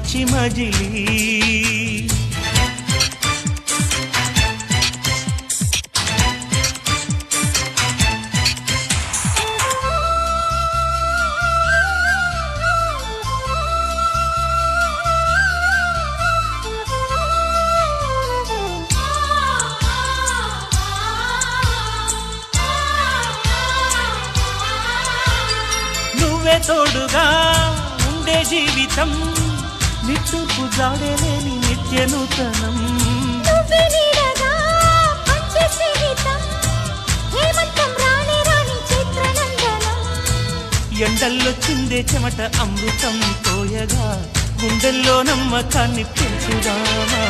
మంచి మజిలీ తోడుగా ఉండే జీవితం నిట్టూర్పు జాడలేని నిత్య నూతనం ఎండల్లో చిందే చెమట అమృతం పోయగా గుండెల్లో నమ్మకాన్ని పెంచుదామా.